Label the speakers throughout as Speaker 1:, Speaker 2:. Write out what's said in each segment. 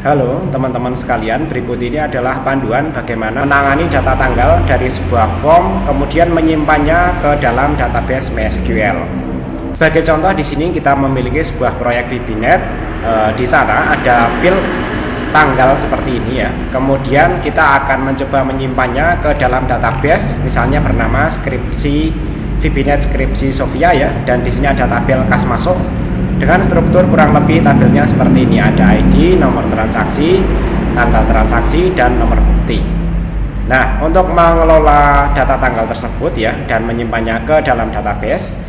Speaker 1: Halo teman-teman sekalian, berikut ini adalah panduan bagaimana menangani data tanggal dari sebuah form kemudian menyimpannya ke dalam database MySQL. Sebagai contoh di sini kita memiliki sebuah proyek VBNet. Di sana ada field tanggal seperti ini ya. Kemudian kita akan mencoba menyimpannya ke dalam database, misalnya bernama skripsi VBNet skripsi Sofia ya. Dan di sini ada tabel kas masuk dengan struktur kurang lebih tabelnya seperti ini. Ada ID, nomor transaksi, tanggal transaksi, dan nomor bukti. Nah, untuk mengelola data tanggal tersebut ya dan menyimpannya ke dalam database,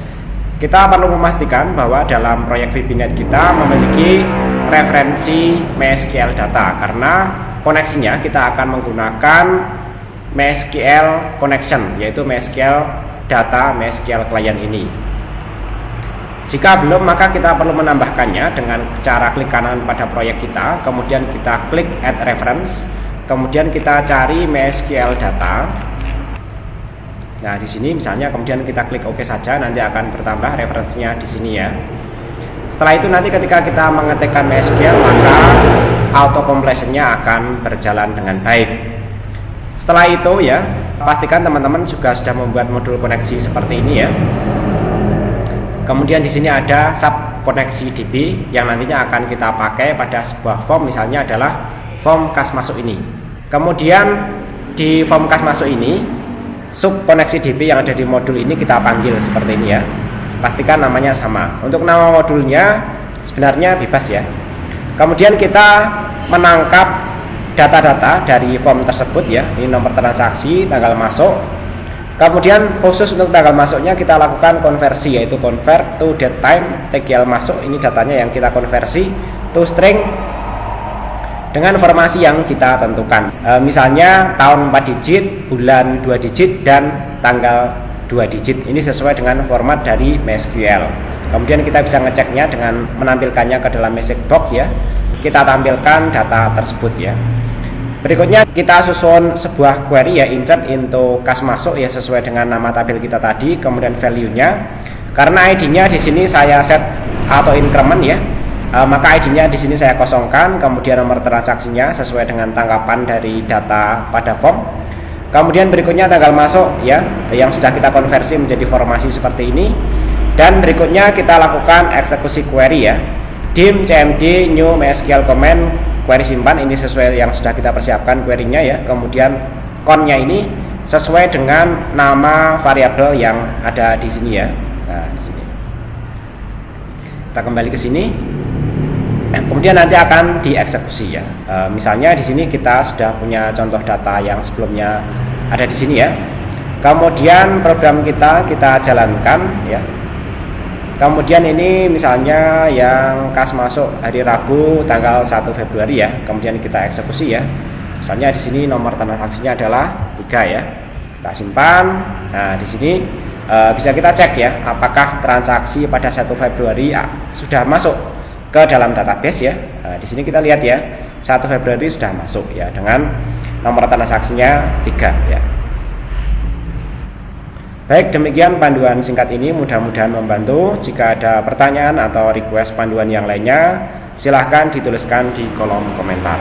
Speaker 1: kita perlu memastikan bahwa dalam proyek VBNet kita memiliki referensi MySQL data, karena koneksinya kita akan menggunakan MySQL connection, yaitu MySQL data MySQL client ini. Jika belum, maka kita perlu menambahkannya dengan cara klik kanan pada proyek kita, kemudian kita klik add reference, kemudian kita cari MySQL data. Nah, di sini misalnya kemudian kita klik OK saja, nanti akan bertambah referensinya di sini ya. Setelah itu nanti ketika kita mengetikkan MySQL, maka auto completion-nya akan berjalan dengan baik. Setelah itu ya, pastikan teman-teman juga sudah membuat modul koneksi seperti ini ya. Kemudian di sini ada sub koneksi DB yang nantinya akan kita pakai pada sebuah form, misalnya adalah form kas masuk ini. Kemudian di form kas masuk ini, sub koneksi DB yang ada di modul ini kita panggil seperti ini ya. Pastikan namanya sama. Untuk nama modulnya sebenarnya bebas ya. Kemudian kita menangkap data-data dari form tersebut ya. Ini nomor transaksi, tanggal masuk. Kemudian khusus untuk tanggal masuknya kita lakukan konversi, yaitu convert to date time tanggal masuk. Ini datanya yang kita konversi to string dengan formasi yang kita tentukan. Misalnya tahun 4 digit, bulan 2 digit, dan tanggal 2 digit. Ini sesuai dengan format dari MySQL. Kemudian kita bisa ngeceknya dengan menampilkannya ke dalam message box ya. Kita tampilkan data tersebut ya. Berikutnya kita susun sebuah query ya, insert into kas masuk ya, sesuai dengan nama tabel kita tadi, kemudian value-nya. Karena ID-nya di sini saya set auto increment ya, maka ID-nya di sini saya kosongkan, kemudian nomor transaksinya sesuai dengan tangkapan dari data pada form. Kemudian berikutnya tanggal masuk ya, yang sudah kita konversi menjadi formasi seperti ini. Dan berikutnya kita lakukan eksekusi query ya, dim cmd new MySQL command query simpan. Ini sesuai yang sudah kita persiapkan query-nya ya. Kemudian con-nya ini sesuai dengan nama variabel yang ada di sini ya. Nah, di sini. Kita kembali ke sini. Kemudian nanti akan dieksekusi ya. Misalnya di sini kita sudah punya contoh data yang sebelumnya ada di sini ya. Kemudian program kita jalankan ya. Kemudian ini misalnya yang kas masuk hari Rabu tanggal 1 Februari ya. Kemudian kita eksekusi ya. Misalnya di sini nomor transaksinya adalah 3 ya. Kita simpan. Nah, di sini bisa kita cek ya, apakah transaksi pada 1 Februari sudah masuk ke dalam database ya. Nah, di sini kita lihat ya, 1 Februari sudah masuk ya dengan nomor transaksinya 3 ya. Baik, demikian panduan singkat ini, mudah-mudahan membantu. Jika ada pertanyaan atau request panduan yang lainnya, silahkan dituliskan di kolom komentar.